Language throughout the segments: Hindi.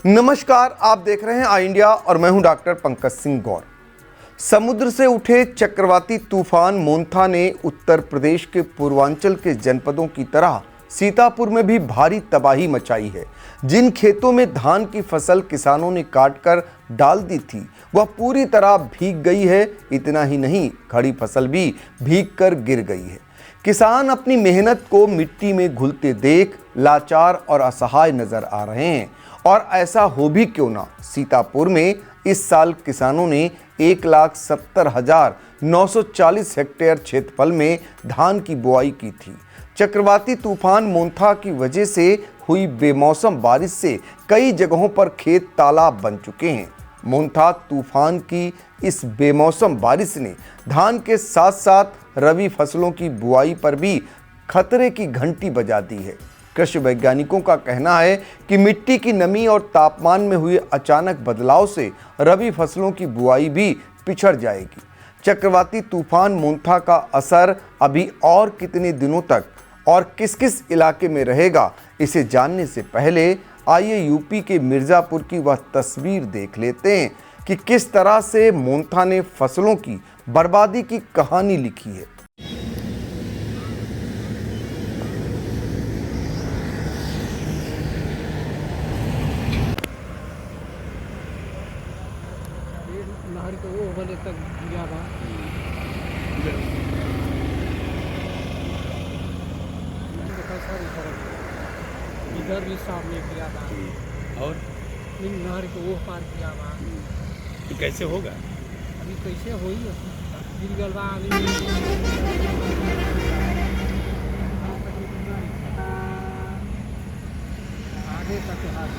नमस्कार, आप देख रहे हैं आई इंडिया और मैं हूं डॉक्टर पंकज सिंह गौर। समुद्र से उठे चक्रवाती तूफान मोंथा ने उत्तर प्रदेश के पूर्वांचल के जनपदों की तरह सीतापुर में भी भारी तबाही मचाई है। जिन खेतों में धान की फसल किसानों ने काटकर डाल दी थी वह पूरी तरह भीग गई है। इतना ही नहीं, खड़ी फसल भी भीग कर गिर गई है। किसान अपनी मेहनत को मिट्टी में घुलते देख लाचार और असहाय नजर आ रहे हैं। और ऐसा हो भी क्यों ना, सीतापुर में इस साल किसानों ने 1,70,940 हेक्टेयर क्षेत्रफल में धान की बुआई की थी। चक्रवाती तूफान मोंथा की वजह से हुई बेमौसम बारिश से कई जगहों पर खेत तालाब बन चुके हैं। मोंथा तूफान की इस बेमौसम बारिश ने धान के साथ साथ रबी फसलों की बुआई पर भी खतरे की घंटी बजा दी है। कृषि वैज्ञानिकों का कहना है कि मिट्टी की नमी और तापमान में हुए अचानक बदलाव से रबी फसलों की बुआई भी पिछड़ जाएगी। चक्रवाती तूफान मोंथा का असर अभी और कितने दिनों तक और किस किस इलाके में रहेगा, इसे जानने से पहले आइए यूपी के मिर्ज़ापुर की वह तस्वीर देख लेते हैं कि किस तरह से मोंथा ने फसलों की बर्बादी की कहानी लिखी है। नहर के वो बने तक गया बा। देखा सर इधर भी सामने गिरा बा और इन नहर के वो पार किया बा। तो कैसे होगा? अभी कैसे होई गिर गल बा आगे तक हाथ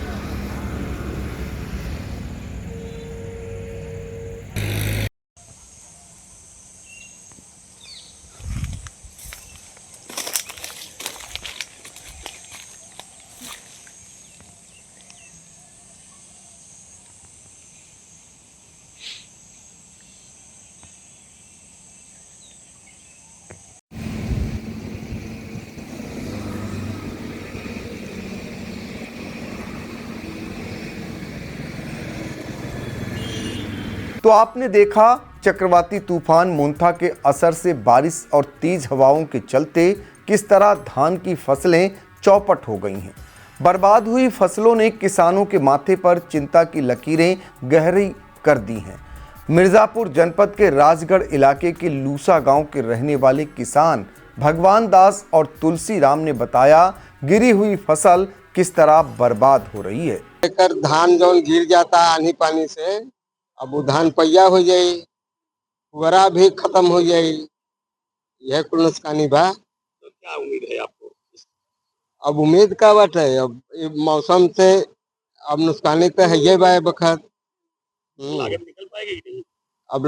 तो आपने देखा चक्रवाती तूफान मोंथा के असर से बारिश और तेज हवाओं के चलते किस तरह धान की फसलें चौपट हो गई हैं। बर्बाद हुई फसलों ने किसानों के माथे पर चिंता की लकीरें गहरी कर दी हैं। मिर्ज़ापुर जनपद के राजगढ़ इलाके के लूसा गांव के रहने वाले किसान भगवान दास और तुलसी राम ने बताया, गिरी हुई फसल किस तरह बर्बाद हो रही है। धान जौन गिर जाता आंधी पानी से, अब वो धान पैया हो जाई, पुअरा भी खत्म हो जाई, यह कुल नुकसानी बा। तो क्या उम्मीद है आपको? अब उम्मीद का बाटे, अब मौसम से अब नुकसानी तो है ये बा बखत। लागत निकल पाएगी कि नहीं? अब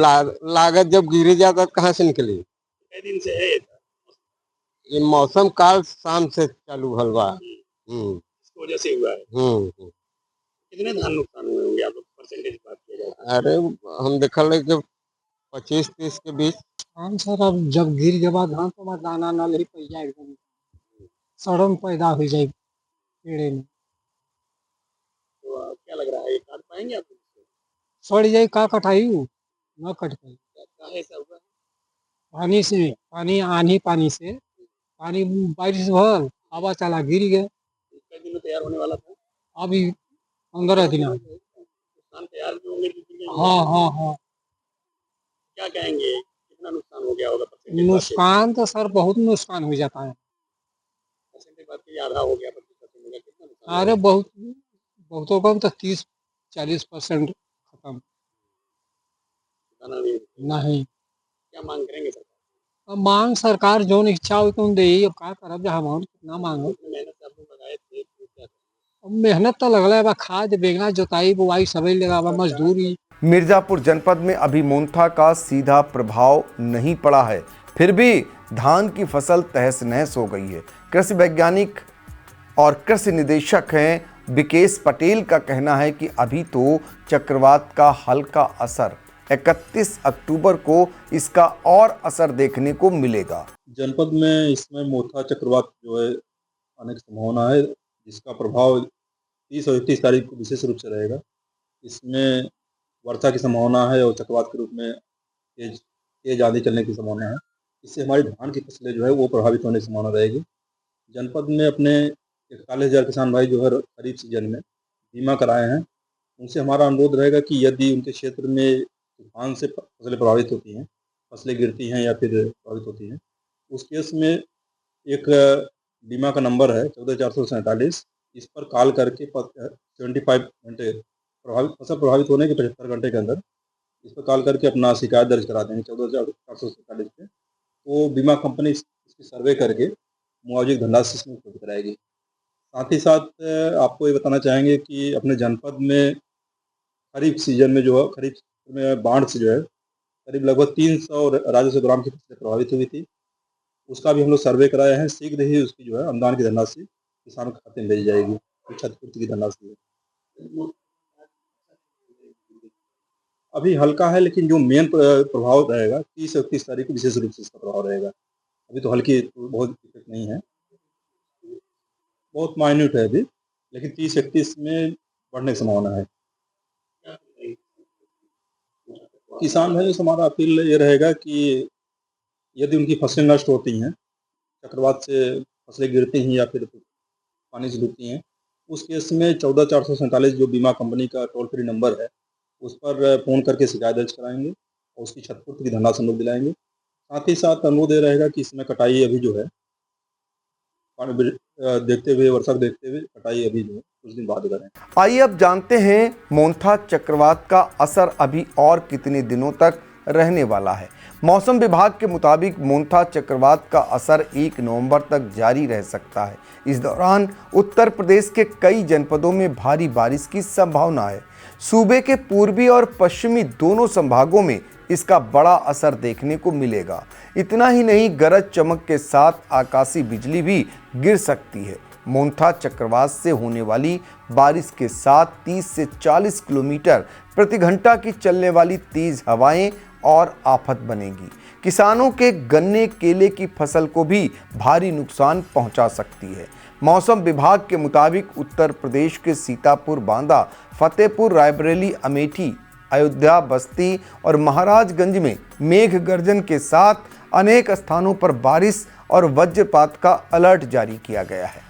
लागत जब गिरी जाता तो कहाँ से निकली? कई दिन से है ये मौसम काल शाम से चालू हल बा। इसकी वजह से हुआ है। कितने धान नुकसान हुए होंगे? आप लोग परसेंटेज बात किया जाए तो? अरे हम देखल है कि 25-30 के बीच। हम सर अब जब गिर के बाद धान तो दाना न ले पैसा एकदम सड़न पैदा हो जाए पेड़े में तो क्या लग रहा है, ये काट पाएंगे आप? सड़ जाए का कटाई न कट पाई क्या है ऐसा हुआ? पानी से पानी आनी पानी बारिश भल हवा चला गिर गए। कई दिन में तैयार होने वाला था। अभी 15 दिन नुकसान तैयार भी होंगे कि? हाँ क्या कहेंगे, कितना नुकसान हो गया होगा? परसेंटेज नुकसान तो सर बहुत नुकसान हो जाता है। बात की आधा हो गया, 25% हो गया, कितना नुकसान? अरे बहुतों कम तो 30-40% खत्म दाना नहीं। नहीं। क्या मांग करेंगे सर? अब मांग सरकार जो इच्छा हो तुम दे, अब का करब जहाँ मांग कितना मांगो। मेहनत से आप लोग लगाए थे तो क्या? अब मेहनत तो लगल है, खाद बेगना जोताई बुआई सभी लगा मजदूरी। मिर्ज़ापुर जनपद में अभी मोंथा का सीधा प्रभाव नहीं पड़ा है, फिर भी धान की फसल तहस नहस हो गई है। कृषि वैज्ञानिक और कृषि निदेशक हैं विकेश पटेल का कहना है कि अभी तो चक्रवात का हल्का असर 31 अक्टूबर को इसका और असर देखने को मिलेगा। जनपद में इसमें मोथा चक्रवात जो है आने की संभावना है, जिसका प्रभाव 30 और 31 तारीख को विशेष रूप से रहेगा। इसमें वर्षा की संभावना है और चक्रवात के रूप में तेज आंधी चलने की संभावना है। इससे हमारी धान की फसलें जो है वो प्रभावित होने की संभावना रहेगी। जनपद में अपने 41,000 किसान भाई जो है खरीफ सीजन में बीमा कराए हैं, उनसे हमारा अनुरोध रहेगा कि यदि उनके क्षेत्र में तूफान से फसलें प्रभावित होती हैं, फसलें गिरती हैं या फिर प्रभावित होती हैं, उस केस में एक बीमा का नंबर है 14,447, इस पर कॉल करके 75 घंटे फसल प्रभावित होने के 75 घंटे के अंदर इस पर कॉल करके अपना शिकायत दर्ज करा देंगे 14,447 पे। तो बीमा कंपनी इसकी सर्वे करके मुआवजे की धनराशि इसमें उपलब्ध कराएगी। साथ ही साथ आपको ये बताना चाहेंगे कि अपने जनपद में खरीफ सीजन में जो है खरीफ में बाढ़ से जो है करीब लगभग 300 राजस्व ग्राम की फसलें प्रभावित हुई थी। उसका भी हम लोग सर्वे कराए हैं। शीघ्र ही उसकी जो है अनुदान की धनराशि किसानों के खाते में भेजी जाएगी, क्षतिपूर्ति की धनराशि है। अभी हल्का है, लेकिन जो मेन प्रभाव रहेगा 30 और 31 तारीख को विशेष रूप से इसका प्रभाव रहेगा। अभी तो हल्की बहुत इफेक्ट नहीं है, बहुत माइन्यूट है अभी, लेकिन 30-31 में बढ़ने की संभावना है। किसान भाई से हमारा अपील ये रहेगा कि यदि उनकी फसलें नष्ट होती हैं, चक्रवात से फसलें गिरती हैं या फिर पानी से डूबती हैं, उस केस में 14,447 जो बीमा कंपनी का टोल फ्री नंबर है, उस पर फ़ोन करके शिकायत दर्ज कराएंगे और उसकी क्षतिपूर्ति की धनराशि हम लोग दिलाएंगे। साथ ही साथ अनुरोध ये रहेगा कि इसमें कटाई अभी जो है देखते हुए, वर्षा को देखते हुए कटाई अभी जो है कुछ दिन बाद करें। आइए अब जानते हैं मोंथा चक्रवात का असर अभी और कितने दिनों तक रहने वाला है। मौसम विभाग के मुताबिक मोंथा चक्रवात का असर 1 नवंबर तक जारी रह सकता है। इस दौरान उत्तर प्रदेश के कई जनपदों में भारी बारिश की संभावना है। सूबे के पूर्वी और पश्चिमी दोनों संभागों में इसका बड़ा असर देखने को मिलेगा। इतना ही नहीं, गरज चमक के साथ आकाशीय बिजली भी गिर सकती है। मोंथा चक्रवात से होने वाली बारिश के साथ 30 से 40 किलोमीटर प्रति घंटा की चलने वाली तेज हवाएं और आफत बनेगी। किसानों के गन्ने केले की फसल को भी भारी नुकसान पहुंचा सकती है। मौसम विभाग के मुताबिक उत्तर प्रदेश के सीतापुर, बांदा, फतेहपुर, रायबरेली, अमेठी, अयोध्या, बस्ती और महाराजगंज में मेघ गर्जन के साथ अनेक स्थानों पर बारिश और वज्रपात का अलर्ट जारी किया गया है।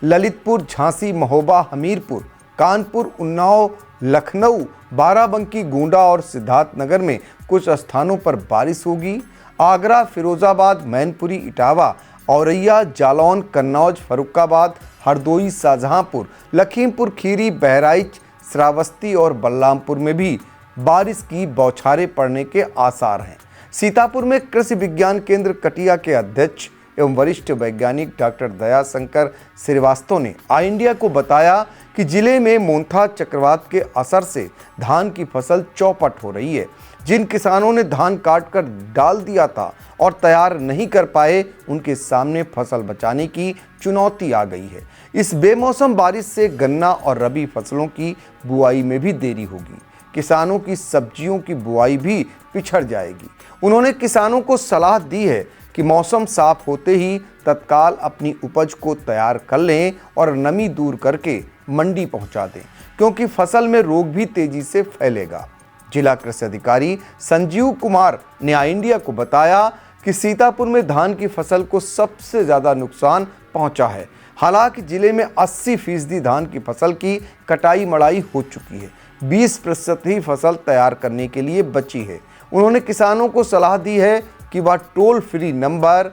ललितपुर, झांसी, महोबा, हमीरपुर, कानपुर, उन्नाव, लखनऊ, बाराबंकी, गोंडा और सिद्धार्थनगर में कुछ स्थानों पर बारिश होगी। आगरा, फिरोजाबाद, मैनपुरी, इटावा, औरैया, जालौन, कन्नौज, फर्रुखाबाद, हरदोई, शाहजहांपुर, लखीमपुर खीरी, बहराइच, श्रावस्ती और बलरामपुर में भी बारिश की बौछारें पड़ने के आसार हैं। सीतापुर में कृषि विज्ञान केंद्र कटिया के अध्यक्ष एवं वरिष्ठ वैज्ञानिक डॉक्टर दयाशंकर श्रीवास्तव ने आई इंडिया को बताया कि जिले में मोंथा चक्रवात के असर से धान की फसल चौपट हो रही है। जिन किसानों ने धान काटकर डाल दिया था और तैयार नहीं कर पाए, उनके सामने फसल बचाने की चुनौती आ गई है। इस बेमौसम बारिश से गन्ना और रबी फसलों की बुआई में भी देरी होगी। किसानों की सब्जियों की बुआई भी पिछड़ जाएगी। उन्होंने किसानों को सलाह दी है कि मौसम साफ होते ही तत्काल अपनी उपज को तैयार कर लें और नमी दूर करके मंडी पहुंचा दें, क्योंकि फसल में रोग भी तेजी से फैलेगा। जिला कृषि अधिकारी संजीव कुमार ने आई इंडिया को बताया कि सीतापुर में धान की फसल को सबसे ज़्यादा नुकसान पहुंचा है। हालांकि जिले में 80% धान की फसल की कटाई मड़ाई हो चुकी है, 20% ही फसल तैयार करने के लिए बची है। उन्होंने किसानों को सलाह दी है कि वह टोल फ्री नंबर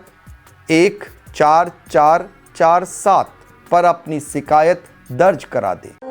14447 पर अपनी शिकायत दर्ज करा दें।